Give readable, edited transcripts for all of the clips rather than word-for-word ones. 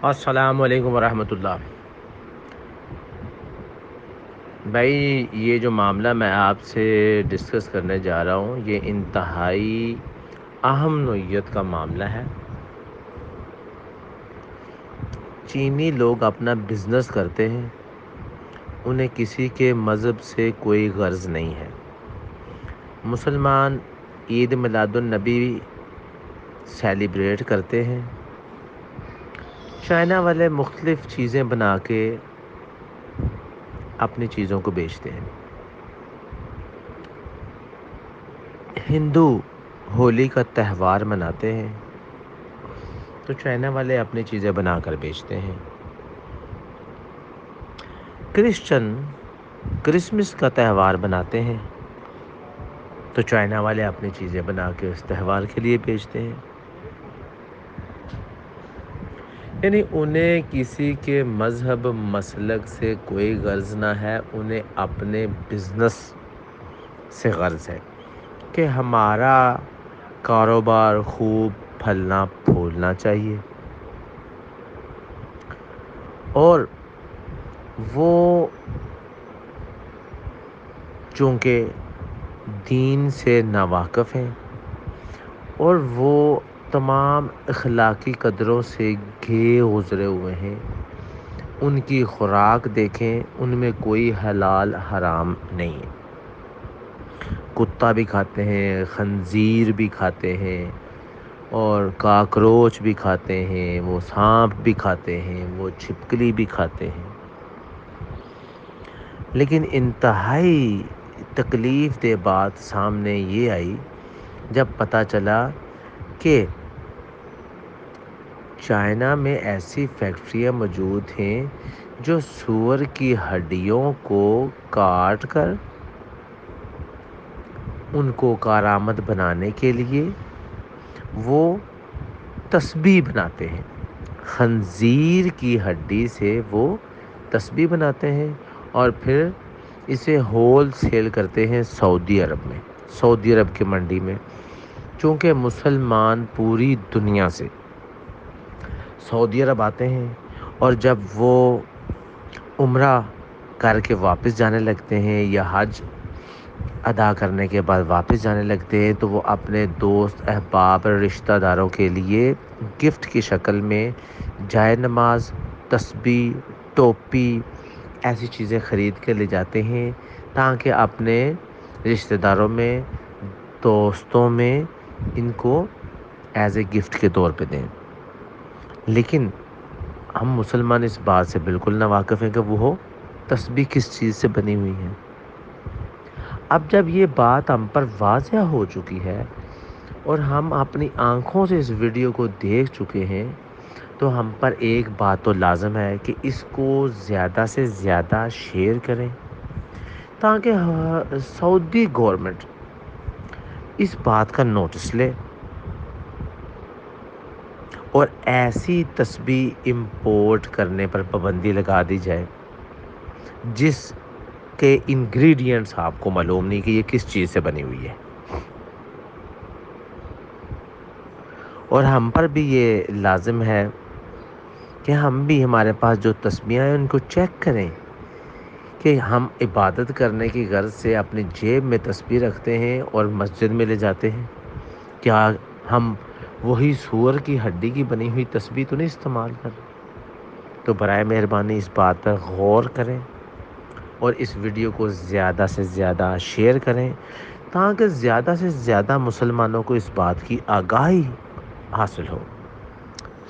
السلام علیکم ورحمۃ اللہ۔ بھائی، یہ جو معاملہ میں آپ سے ڈسکس کرنے جا رہا ہوں، یہ انتہائی اہم نوعیت کا معاملہ ہے۔ چینی لوگ اپنا بزنس کرتے ہیں، انہیں کسی کے مذہب سے کوئی غرض نہیں ہے۔ مسلمان عید میلاد النبی سیلیبریٹ کرتے ہیں، چائنا والے مختلف چیزیں بنا کے اپنی چیزوں کو بیچتے ہیں۔ ہندو ہولی کا تہوار مناتے ہیں تو چائنا والے اپنی چیزیں بنا کر بیچتے ہیں۔ کرسچن کرسمس کا تہوار مناتے ہیں تو چائنا والے اپنی چیزیں بنا کے اس تہوار کے لیے بیچتے ہیں۔ یعنی انہیں کسی کے مذہب مسلک سے کوئی غرض نہ ہے، انہیں اپنے بزنس سے غرض ہے کہ ہمارا کاروبار خوب پھلنا پھولنا چاہیے، اور وہ چونکہ دین سے ناواقف ہیں اور وہ تمام اخلاقی قدروں سے گزرے ہوئے ہیں، ان کی خوراک دیکھیں، ان میں کوئی حلال حرام نہیں ہے۔ کتا بھی کھاتے ہیں، خنزیر بھی کھاتے ہیں، اور کاکروچ بھی کھاتے ہیں، وہ سانپ بھی کھاتے ہیں، وہ چھپکلی بھی کھاتے ہیں۔ لیکن انتہائی تکلیف دہ بات سامنے یہ آئی جب پتہ چلا کہ چائنا میں ایسی فیکٹریاں موجود ہیں جو سور کی ہڈیوں کو کاٹ کر ان کو کارآمد بنانے کے لیے وہ تسبیح بناتے ہیں۔ خنزیر کی ہڈی سے وہ تسبیح بناتے ہیں اور پھر اسے ہول سیل کرتے ہیں سعودی عرب میں، سعودی عرب کی منڈی میں۔ چونکہ مسلمان پوری دنیا سے سعودی عرب آتے ہیں، اور جب وہ عمرہ کر کے واپس جانے لگتے ہیں یا حج ادا کرنے کے بعد واپس جانے لگتے ہیں، تو وہ اپنے دوست احباب رشتہ داروں کے لیے گفٹ کی شکل میں جائے نماز، تسبیح، ٹوپی ایسی چیزیں خرید کے لے جاتے ہیں تاکہ اپنے رشتہ داروں میں، دوستوں میں ان کو ایز اے گفٹ کے طور پہ دیں۔ لیکن ہم مسلمان اس بات سے بالکل ناواقف ہیں کہ وہ تسبیح کس چیز سے بنی ہوئی ہے۔ اب جب یہ بات ہم پر واضح ہو چکی ہے اور ہم اپنی آنکھوں سے اس ویڈیو کو دیکھ چکے ہیں، تو ہم پر ایک بات تو لازم ہے کہ اس کو زیادہ سے زیادہ شیئر کریں تاکہ سعودی گورنمنٹ اس بات کا نوٹس لے اور ایسی تسبیح امپورٹ کرنے پر پابندی لگا دی جائے جس کے انگریڈینٹس آپ کو معلوم نہیں کہ یہ کس چیز سے بنی ہوئی ہے۔ اور ہم پر بھی یہ لازم ہے کہ ہم بھی ہمارے پاس جو تسبیحاں ہیں ان کو چیک کریں کہ ہم عبادت کرنے کی غرض سے اپنی جیب میں تسبیح رکھتے ہیں اور مسجد میں لے جاتے ہیں، کیا ہم وہی سور کی ہڈی کی بنی ہوئی تسبیح تو نہیں استعمال کر رہے؟ تو برائے مہربانی اس بات پر غور کریں اور اس ویڈیو کو زیادہ سے زیادہ شیئر کریں تاکہ زیادہ سے زیادہ مسلمانوں کو اس بات کی آگاہی حاصل ہو۔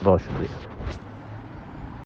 بہت شکریہ۔